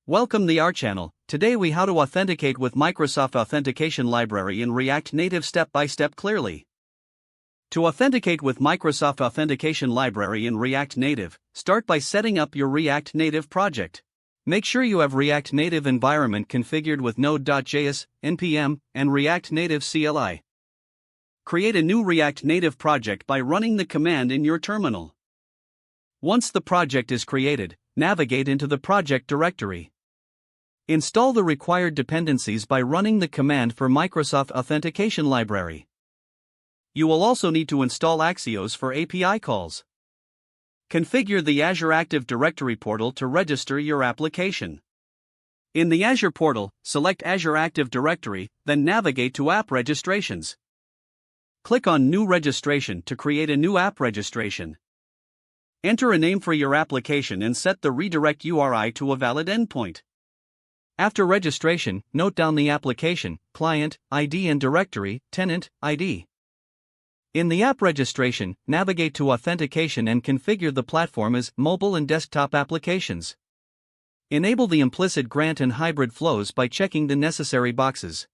Welcome to our channel. Today we how to authenticate with Microsoft Authentication Library in React Native step by step clearly. To authenticate with Microsoft Authentication Library in React Native, start by setting up your React Native project. Make sure you have React Native environment configured with Node.js, NPM, and React Native CLI. Create a new React Native project by running the command in your terminal. Once the project is created, navigate into the project directory. Install the required dependencies by running the command for Microsoft Authentication Library. You will also need to install Axios for API calls. Configure the Azure Active Directory portal to register your application. In the Azure portal, select Azure Active Directory, then navigate to App Registrations. Click on New Registration to create a new app registration. Enter a name for your application and set the redirect URI to a valid endpoint. After registration, note down the application, client, ID and directory, tenant, ID. In the app registration, navigate to Authentication and configure the platform as mobile and desktop applications. Enable the implicit grant and hybrid flows by checking the necessary boxes.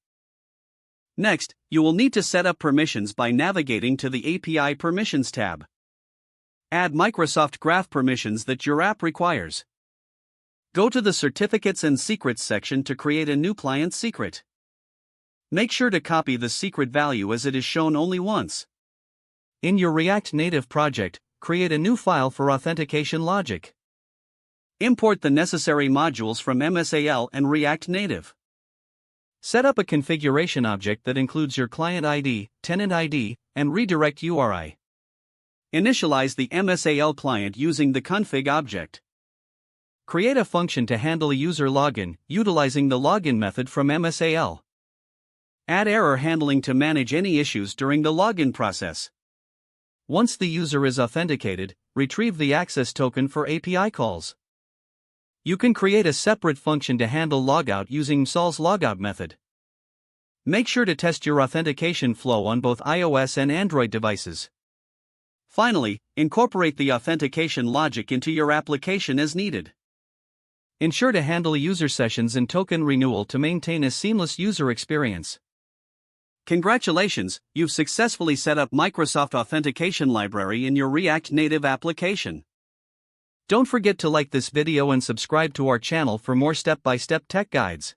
Next, you will need to set up permissions by navigating to the API Permissions tab. Add Microsoft Graph permissions that your app requires. Go to the Certificates and Secrets section to create a new client secret. Make sure to copy the secret value as it is shown only once. In your React Native project, create a new file for authentication logic. Import the necessary modules from MSAL and React Native. Set up a configuration object that includes your client ID, tenant ID, and redirect URI. Initialize the MSAL client using the config object. Create a function to handle a user login, utilizing the login method from MSAL. Add error handling to manage any issues during the login process. Once the user is authenticated, retrieve the access token for API calls. You can create a separate function to handle logout using MSAL's logout method. Make sure to test your authentication flow on both iOS and Android devices. Finally, incorporate the authentication logic into your application as needed. Ensure to handle user sessions and token renewal to maintain a seamless user experience. Congratulations, you've successfully set up Microsoft Authentication Library in your React Native application. Don't forget to like this video and subscribe to our channel for more step-by-step tech guides.